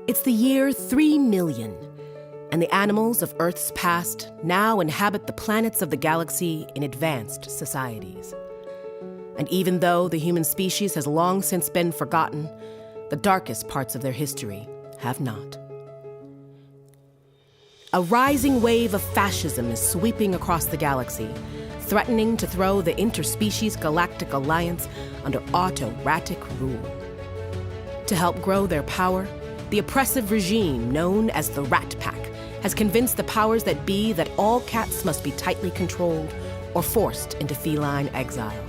It's the year 3,000,000, and the animals of Earth's past now inhabit the planets of the galaxy in advanced societies. And even though the human species has long since been forgotten, the darkest parts of their history have not. A rising wave of fascism is sweeping across the galaxy, threatening to throw the Interspecies Galactic Alliance under autocratic rule. To help grow their power, the oppressive regime known as the Rat Pack has convinced the powers that be that all cats must be tightly controlled or forced into feline exile.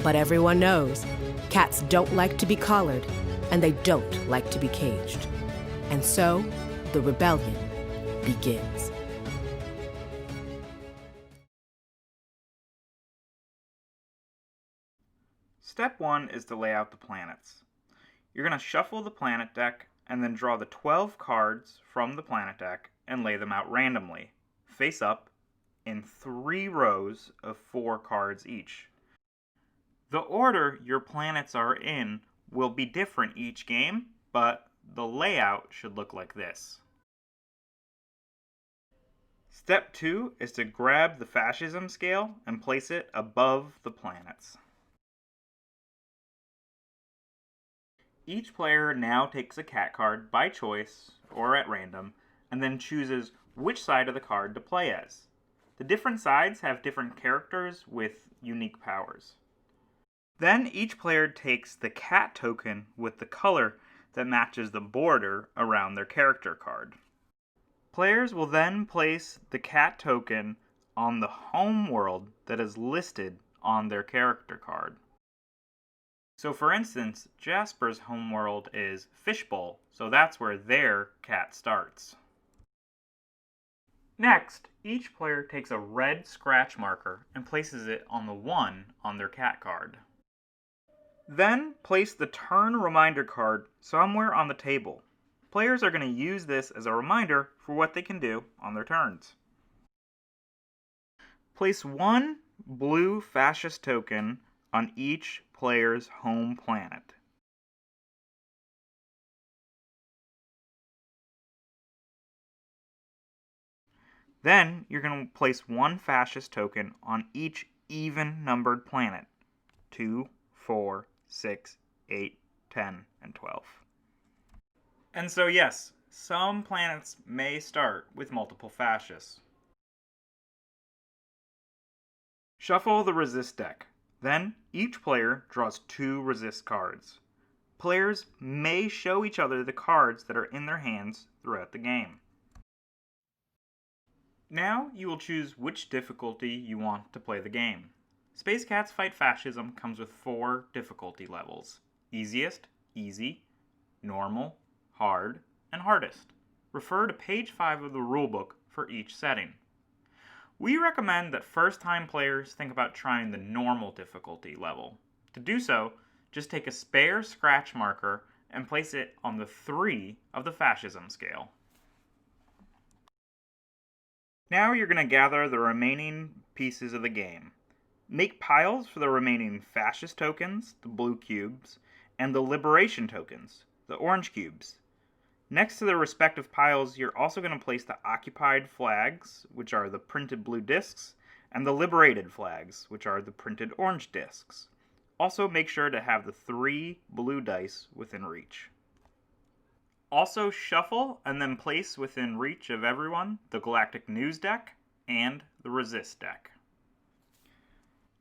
But everyone knows cats don't like to be collared, and they don't like to be caged. And so, the rebellion begins. Step 1 is to lay out the planets. You're going to shuffle the planet deck and then draw the 12 cards from the planet deck and lay them out randomly, face up, in 3 rows of 4 cards each. The order your planets are in will be different each game, but the layout should look like this. Step 2 is to grab the Fascism scale and place it above the planets. Each player now takes a cat card by choice or at random and then chooses which side of the card to play as. The different sides have different characters with unique powers. Then each player takes the cat token with the color that matches the border around their character card. Players will then place the cat token on the home world that is listed on their character card. So for instance, Jasper's homeworld is Fishbowl, so that's where their cat starts. Next, each player takes a red scratch marker and places it on the 1 on their cat card. Then place the turn reminder card somewhere on the table. Players are going to use this as a reminder for what they can do on their turns. Place 1 blue fascist token on each player's home planet. Then you're going to place 1 fascist token on each even-numbered planet. 2, 4, 6, 8, 10, and 12. And so yes, some planets may start with multiple fascists. Shuffle the resist deck. Then, each player draws 2 resist cards. Players may show each other the cards that are in their hands throughout the game. Now, you will choose which difficulty you want to play the game. Space Cats Fight Fascism comes with 4 difficulty levels: easiest, easy, normal, hard, and hardest. Refer to page 5 of the rulebook for each setting. We recommend that first-time players think about trying the normal difficulty level. To do so, just take a spare scratch marker and place it on the 3 of the Fascism scale. Now you're going to gather the remaining pieces of the game. Make piles for the remaining fascist tokens, the blue cubes, and the liberation tokens, the orange cubes. Next to the respective piles, you're also going to place the occupied flags, which are the printed blue discs, and the liberated flags, which are the printed orange discs. Also make sure to have the 3 blue dice within reach. Also shuffle and then place within reach of everyone the Galactic News deck and the Resist deck.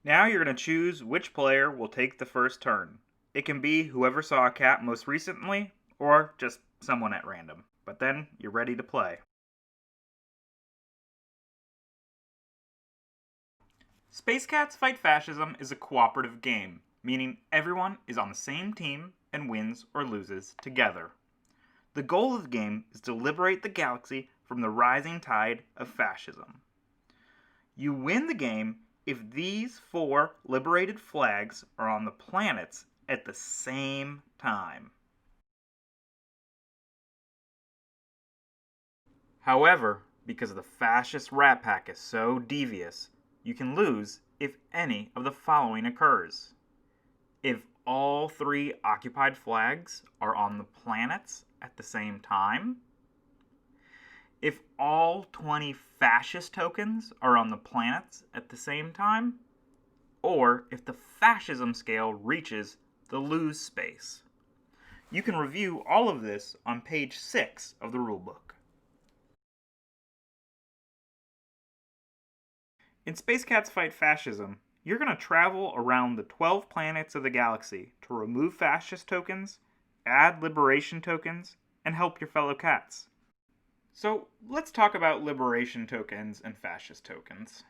Now you're going to choose which player will take the first turn. It can be whoever saw a cat most recently, or just someone at random. But then you're ready to play. Space Cats Fight Fascism is a cooperative game, meaning everyone is on the same team and wins or loses together. The goal of the game is to liberate the galaxy from the rising tide of fascism. You win the game if these 4 liberated flags are on the planets at the same time. However, because the fascist Rat Pack is so devious, you can lose if any of the following occurs. If all 3 occupied flags are on the planets at the same time, if all 20 fascist tokens are on the planets at the same time, or if the fascism scale reaches the lose space. You can review all of this on page 6 of the rulebook. In Space Cats Fight Fascism, you're going to travel around the 12 planets of the galaxy to remove fascist tokens, add liberation tokens, and help your fellow cats. So let's talk about liberation tokens and fascist tokens.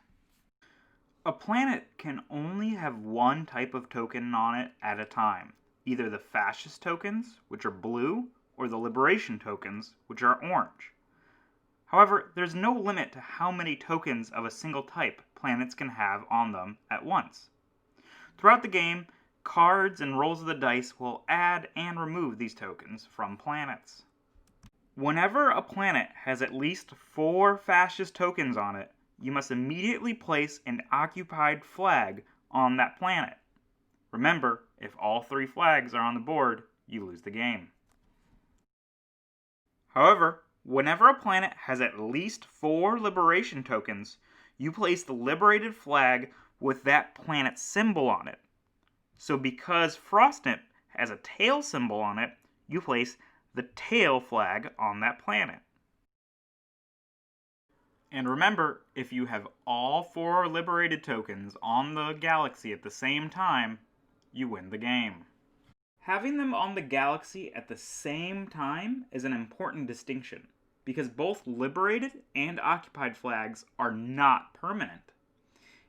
A planet can only have one type of token on it at a time, either the fascist tokens, which are blue, or the liberation tokens, which are orange. However, there's no limit to how many tokens of a single type planets can have on them at once. Throughout the game, cards and rolls of the dice will add and remove these tokens from planets. Whenever a planet has at least 4 fascist tokens on it, you must immediately place an occupied flag on that planet. Remember, if all 3 flags are on the board, you lose the game. However, whenever a planet has at least 4 liberation tokens, you place the liberated flag with that planet's symbol on it. So because Frostnip has a tail symbol on it, you place the tail flag on that planet. And remember, if you have all 4 liberated tokens on the galaxy at the same time, you win the game. Having them on the galaxy at the same time is an important distinction, because both liberated and occupied flags are not permanent.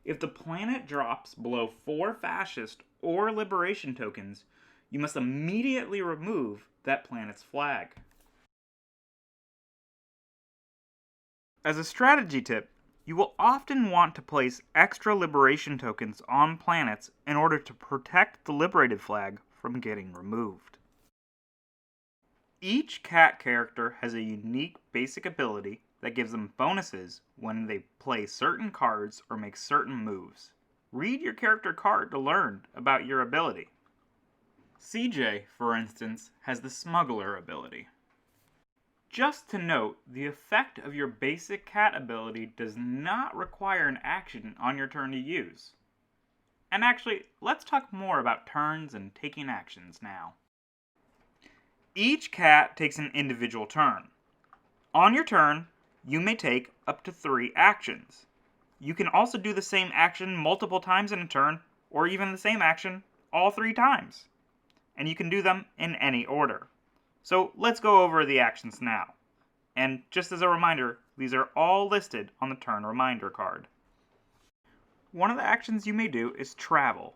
If the planet drops below 4 fascist or liberation tokens, you must immediately remove that planet's flag. As a strategy tip, you will often want to place extra liberation tokens on planets in order to protect the liberated flag from getting removed. Each cat character has a unique basic ability that gives them bonuses when they play certain cards or make certain moves. Read your character card to learn about your ability. CJ, for instance, has the smuggler ability. Just to note, the effect of your basic cat ability does not require an action on your turn to use. And actually, let's talk more about turns and taking actions now. Each cat takes an individual turn. On your turn, you may take up to 3 actions. You can also do the same action multiple times in a turn, or even the same action all 3 times. And you can do them in any order. So let's go over the actions now. And just as a reminder, these are all listed on the turn reminder card. One of the actions you may do is travel.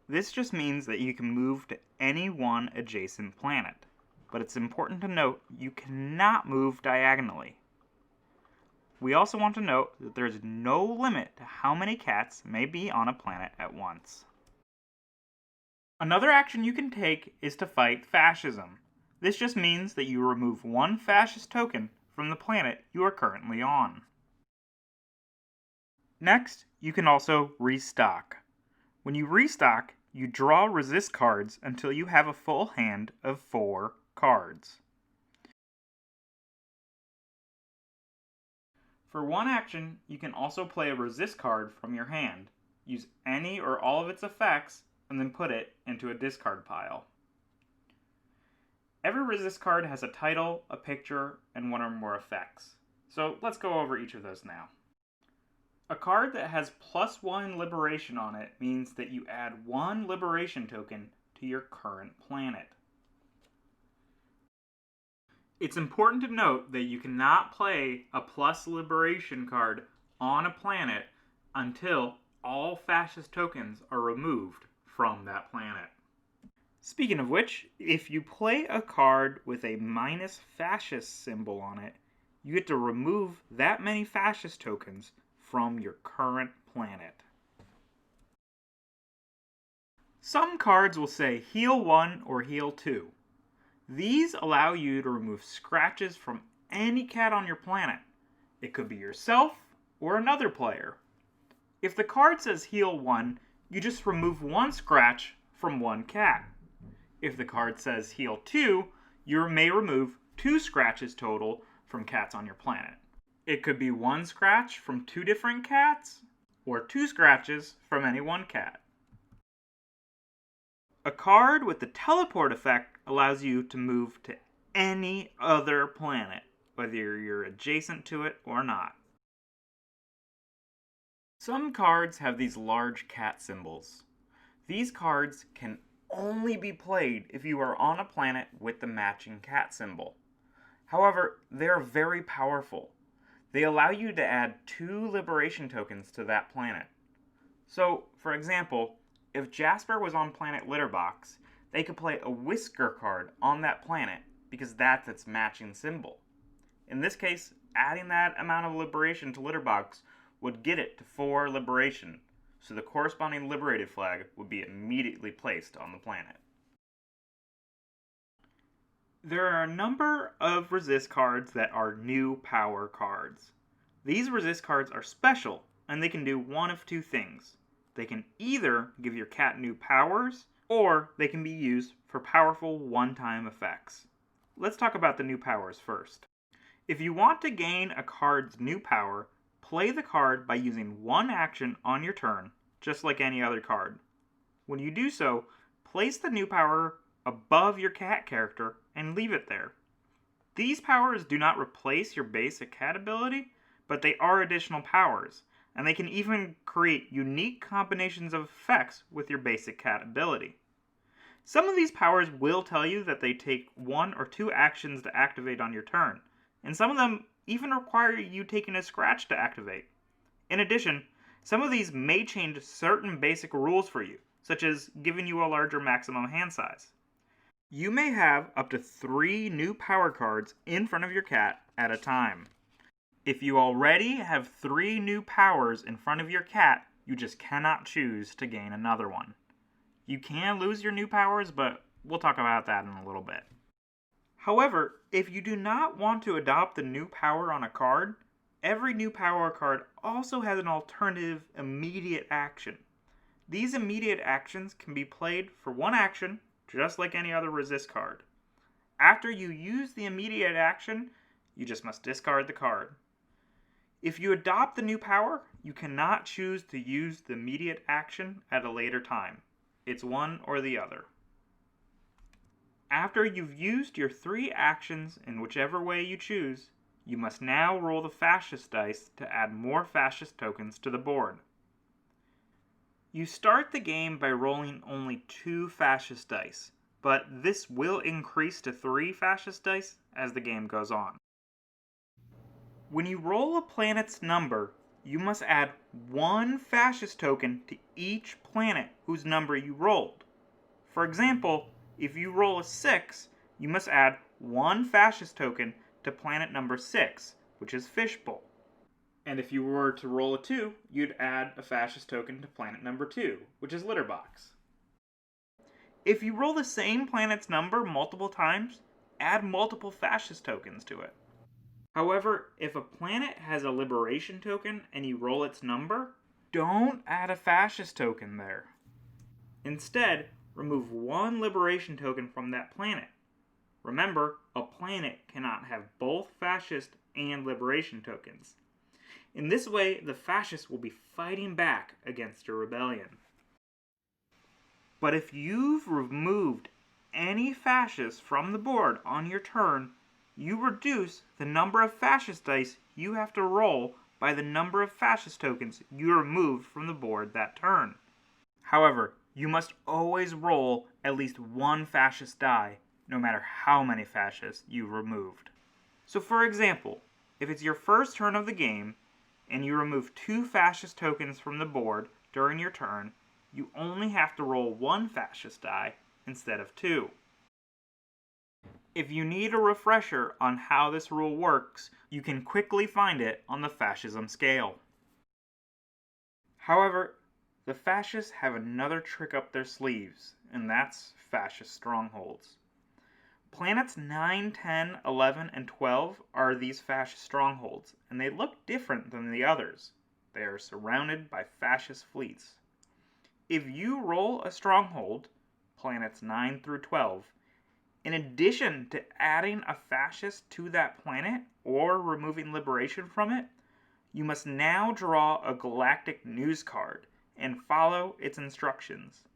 This just means that you can move to any one adjacent planet. But it's important to note you cannot move diagonally. We also want to note that there is no limit to how many cats may be on a planet at once. Another action you can take is to fight fascism. This just means that you remove 1 fascist token from the planet you are currently on. Next, you can also restock. When you restock, you draw resist cards until you have a full hand of 4 cards. For one action, you can also play a resist card from your hand, use any or all of its effects, and then put it into a discard pile. Every resist card has a title, a picture, and 1 or more effects. So let's go over each of those now. A card that has +1 liberation on it means that you add 1 liberation token to your current planet. It's important to note that you cannot play a plus liberation card on a planet until all fascist tokens are removed from that planet. Speaking of which, if you play a card with a -fascist symbol on it, you get to remove that many fascist tokens from your current planet. Some cards will say heal 1 or heal 2. These allow you to remove scratches from any cat on your planet. It could be yourself or another player. If the card says heal 1, you just remove 1 scratch from 1 cat. If the card says heal 2, you may remove 2 scratches total from cats on your planet. It could be 1 scratch from 2 different cats, or 2 scratches from any one cat. A card with the teleport effect allows you to move to any other planet, whether you're adjacent to it or not. Some cards have these large cat symbols. These cards can only be played if you are on a planet with the matching cat symbol. However, they are very powerful. They allow you to add 2 liberation tokens to that planet. So, for example, if Jasper was on planet LITTERBOX, they could play a Whisker card on that planet because that's its matching symbol. In this case, adding that amount of liberation to LITTERBOX would get it to 4 liberation, so the corresponding liberated flag would be immediately placed on the planet. There are a number of resist cards that are new power cards. These resist cards are special, and they can do one of 2 things. They can either give your cat new powers, or they can be used for powerful one-time effects. Let's talk about the new powers first. If you want to gain a card's new power, play the card by using 1 action on your turn, just like any other card. When you do so, place the new power above your cat character and leave it there. These powers do not replace your basic cat ability, but they are additional powers, and they can even create unique combinations of effects with your basic cat ability. Some of these powers will tell you that they take 1 or 2 actions to activate on your turn, and some of them even require you taking a scratch to activate. In addition, some of these may change certain basic rules for you, such as giving you a larger maximum hand size. You may have up to 3 new power cards in front of your cat at a time. If you already have 3 new powers in front of your cat, you just cannot choose to gain another one. You can lose your new powers, but we'll talk about that in a little bit. However, if you do not want to adopt the new power on a card, every new power card also has an alternative immediate action. These immediate actions can be played for 1 action, just like any other resist card. After you use the immediate action, you just must discard the card. If you adopt the new power, you cannot choose to use the immediate action at a later time. It's one or the other. After you've used your 3 actions in whichever way you choose, you must now roll the Fascist dice to add more Fascist tokens to the board. You start the game by rolling only 2 Fascist dice, but this will increase to 3 Fascist dice as the game goes on. When you roll a planet's number, you must add 1 Fascist token to each planet whose number you rolled. For example, if you roll a 6, you must add 1 Fascist token to planet number 6, which is Fishbowl. And if you were to roll a 2, you'd add a Fascist token to planet number 2, which is LITTERBOX. If you roll the same planet's number multiple times, add multiple Fascist tokens to it. However, if a planet has a liberation token and you roll its number, don't add a Fascist token there. Instead, remove 1 liberation token from that planet. Remember, a planet cannot have both Fascist and liberation tokens. In this way, the Fascists will be fighting back against your rebellion. But if you've removed any Fascists from the board on your turn, you reduce the number of Fascist dice you have to roll by the number of Fascist tokens you removed from the board that turn. However, you must always roll at least 1 Fascist die, no matter how many Fascists you've removed. So for example, if it's your first turn of the game, and you remove 2 Fascist tokens from the board during your turn, you only have to roll 1 Fascist die instead of 2. If you need a refresher on how this rule works, you can quickly find it on the Fascism scale. However, the Fascists have another trick up their sleeves, and that's Fascist Strongholds. Planets 9, 10, 11, and 12 are these Fascist strongholds, and they look different than the others. They are surrounded by Fascist fleets. If you roll a stronghold, planets 9 through 12, In addition to adding a fascist to that planet or removing liberation from it, you must now draw a galactic news card and follow its instructions.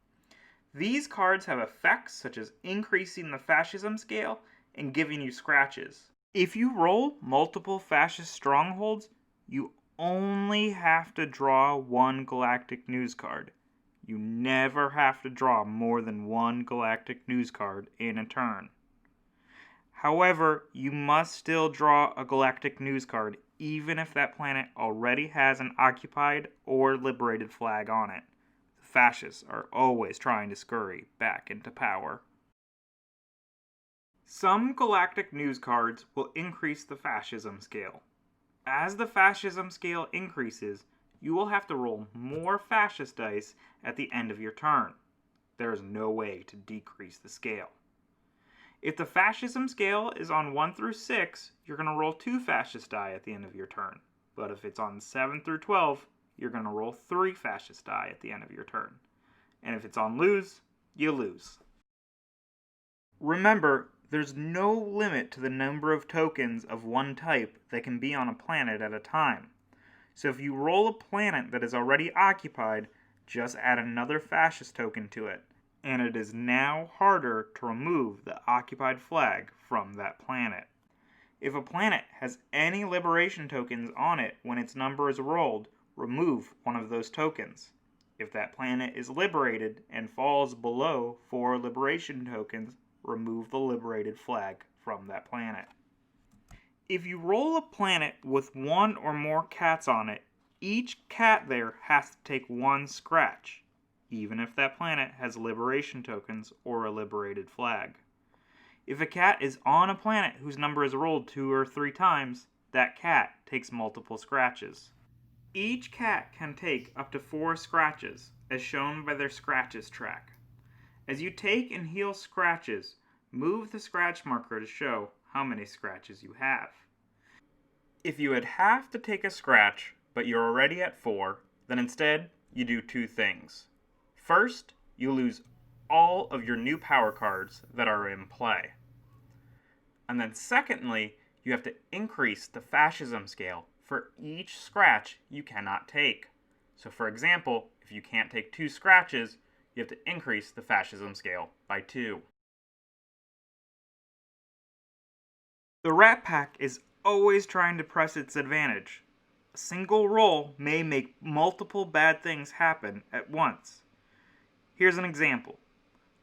These cards have effects such as increasing the fascism scale and giving you scratches. If you roll multiple fascist strongholds, you only have to draw one galactic news card. You never have to draw more than one galactic news card in a turn. However, you must still draw a galactic news card even if that planet already has an occupied or liberated flag on it. The fascists are always trying to scurry back into power. Some galactic news cards will increase the fascism scale. As the fascism scale increases, you will have to roll more fascist dice at the end of your turn. There is no way to decrease the scale. If the fascism scale is on 1 through 6, you're going to roll 2 fascist die at the end of your turn. But if it's on 7 through 12, you're going to roll 3 fascist die at the end of your turn. And if it's on lose, you lose. Remember, there's no limit to the number of tokens of one type that can be on a planet at a time. So if you roll a planet that is already occupied, just add another fascist token to it. And it is now harder to remove the occupied flag from that planet. If a planet has any liberation tokens on it when its number is rolled, remove one of those tokens. If that planet is liberated and falls below 4 liberation tokens, remove the liberated flag from that planet. If you roll a planet with 1 or more cats on it, each cat there has to take 1 scratch, even if that planet has liberation tokens or a liberated flag. If a cat is on a planet whose number is rolled 2 or 3 times, that cat takes multiple scratches. Each cat can take up to 4 scratches, as shown by their scratches track. As you take and heal scratches, move the scratch marker to show how many scratches you have. If you would have to take a scratch, but you're already at 4, then instead you do 2 things. First, you lose all of your new power cards that are in play. And then secondly, you have to increase the fascism scale for each scratch you cannot take. So for example, if you can't take 2 scratches, you have to increase the fascism scale by 2. The Rat Pack is always trying to press its advantage. A single roll may make multiple bad things happen at once. Here's an example.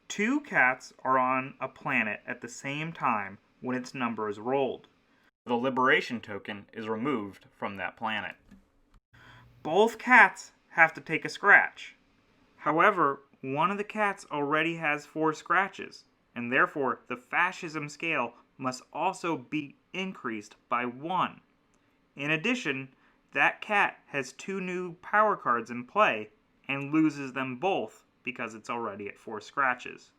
2 cats are on a planet at the same time when its number is rolled. The liberation token is removed from that planet. Both cats have to take a scratch. However, one of the cats already has 4 scratches, and therefore the fascism scale must also be increased by 1. In addition, that cat has 2 new power cards in play and loses them both because it's already at 4 scratches.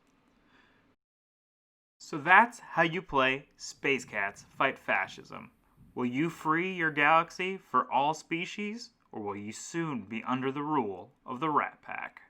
So that's how you play Space Cats Fight Fascism. Will you free your galaxy for all species, or will you soon be under the rule of the Rat Pack?